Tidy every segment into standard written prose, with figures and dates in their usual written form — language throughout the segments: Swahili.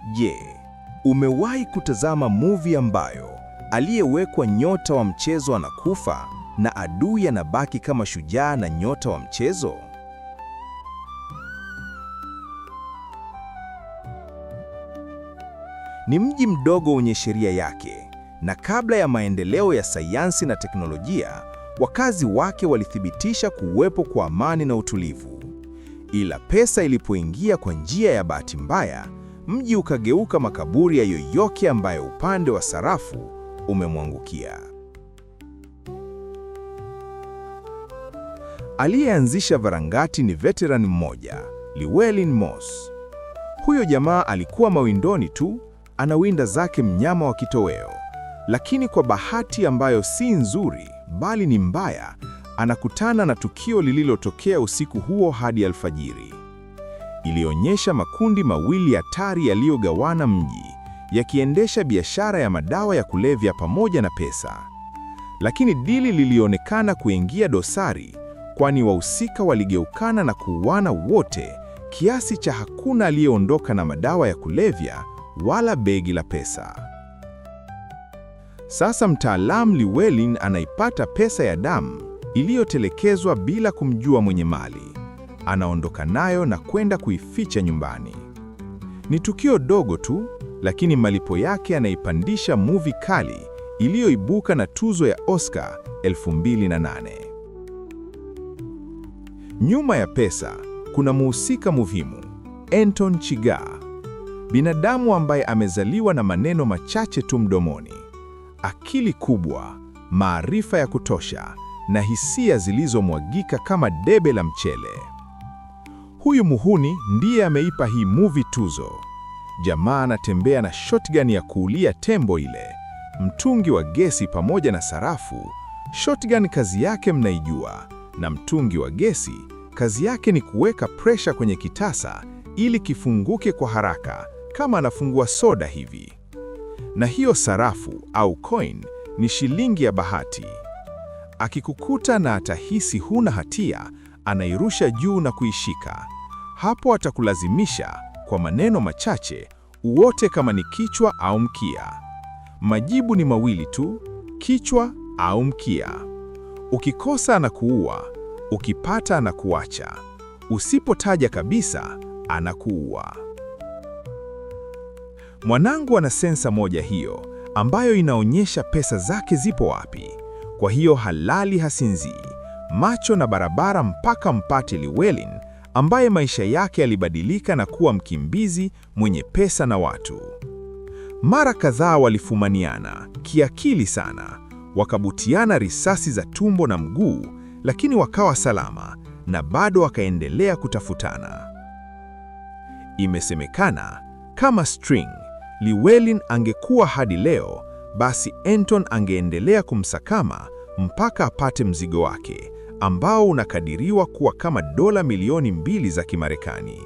Je, umewahi kutazama movie ambayo aliyewekwa nyota wa mchezo anakufa na adui anabaki kama shujaa na nyota wa mchezo? Ni mji mdogo wenye sheria yake, na kabla ya maendeleo ya sayansi na teknolojia, wakazi wake walithibitisha kuwepo kwa amani na utulivu. Ila pesa ilipoingia kwa njia ya bahati mbaya, mji ukageuka makaburi ya yoyote ambaye upande wa sarafu umemwangukia. Aliyeanzisha varangati ni veteran mmoja, Llewellyn Moss. Huyo jamaa alikuwa mawindoni tu, anawinda zake mnyama wa kitoweo. Lakini kwa bahati ambayo si nzuri, bali ni mbaya, anakutana na tukio lililotokea usiku huo hadi alfajiri. Ilionyesha makundi mawili hatari yaliyogawana mji, yakiendesha biashara ya madawa ya kulevya pamoja na pesa. Lakini dili lilionekana kuingia dosari, kwani wahusika waligeukana na kuuana wote, kiasi cha hakuna aliyeondoka na madawa ya kulevya wala begi la pesa. Sasa mtaalamu Llewellyn anaipata pesa ya damu iliyotelekezwa bila kumjua mwenye mali. Anaondoka nayo na kwenda kuificha nyumbani. Ni tukio dogo tu, lakini malipo yake yanaipandisha movie kali iliyoibuka na tuzo ya Oscar 2008. Nyuma ya pesa kuna mhusika muhimu, Anton Chigurh, binadamu ambaye amezaliwa na maneno machache tu mdomoni, akili kubwa, maarifa ya kutosha na hisia zilizomwagika kama debe la mchele. Huyu muhuni ndiye ameipa hii movie tuzo. Jamaa anatembea na shotgun ya kuulia tembo ile, mtungi wa gesi pamoja na sarafu. Shotgun kazi yake mnaijua, na mtungi wa gesi kazi yake ni kuweka pressure kwenye kitasa ili kifunguke kwa haraka kama anafungua soda hivi. Na hiyo sarafu au coin ni shilingi ya bahati. Akikukuta na atahisi huna hatia, anairusha juu na kuishika. Hapo atakulazimisha kwa maneno machache uote kama ni kichwa au mkia. Majibu ni mawili tu, kichwa au mkia. Ukikosa anakuua, ukipata anakuacha. Usipotaja kabisa, anakuua. Mwanangu ana sensa moja hiyo, ambayo inaonyesha pesa zake zipo wapi. Kwa hiyo halali hasinzii, macho na barabara mpaka mpate Llewellyn, ambaye maisha yake yalibadilika na kuwa mkimbizi mwenye pesa na watu. Mara kadhaa walifumaniana kiakili sana, wakabutiana risasi za tumbo na mguu, lakini wakawa salama na bado wakaendelea kutafutana. Imesemekana kama String, Llewellyn angekuwa hadi leo, basi Anton angeendelea kumsakama mpaka apate mzigo wake, ambao unakadiriwa kuwa kama dola milioni 2 za Kimarekani.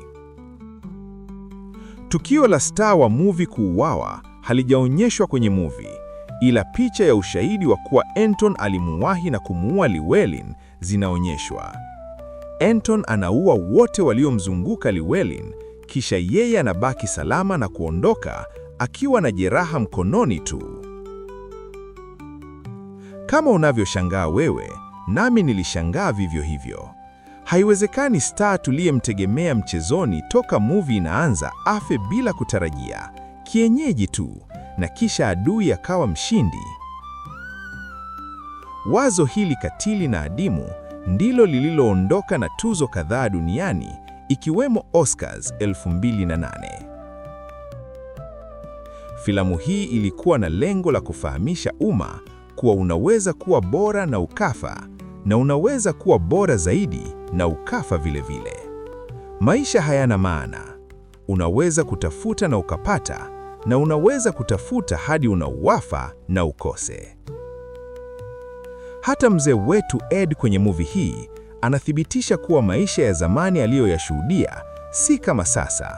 Tukio la star wa movie kuuawa halijaonyeshwa kwenye movie, ila picha ya ushahidi wa kuwa Anton alimuwahi na kumuua Llewellyn zinaonyeshwa. Anton anaua wote waliomzunguka Llewellyn, kisha yeye anabaki salama na kuondoka akiwa na jeraha mkononi tu. Kama unavyoshangaa wewe, nami nilishangaa vivyo hivyo. Haiwezekani star tuliyemtegemea mchezoni toka movie inaanza afe bila kutarajia, kienyeji tu, na kisha adui akawa mshindi. Wazo hili katili na adimu ndilo lililoondoka na tuzo kadhaa duniani, ikiwemo Oscars 2008. Filamu hii ilikuwa na lengo la kufahamisha umma kuwa unaweza kuwa bora na ukafa, na unaweza kuwa bora zaidi na ukafa vile vile. Maisha hayana maana. Unaweza kutafuta na ukapata, na unaweza kutafuta hadi unauafa na ukose. Hata mzee wetu Ed kwenye movie hii anathibitisha kuwa maisha ya zamani aliyoyashuhudia si kama sasa.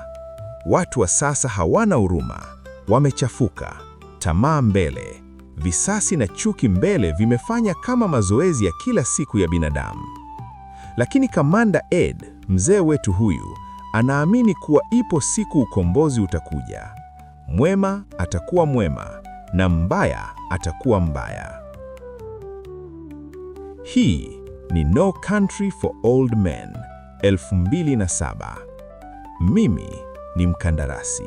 Watu wa sasa hawana huruma, wamechafuka, tamaa mbele, visasi na chuki mbele vimefanya kama mazoezi ya kila siku ya binadamu. Lakini Kamanda Ed, mzee wetu huyu, anaamini kuwa ipo siku ukombozi utakuja. Mwema atakuwa mwema na mbaya atakuwa mbaya. Hii ni No Country for Old Men 2007. Mimi ni mkandarasi.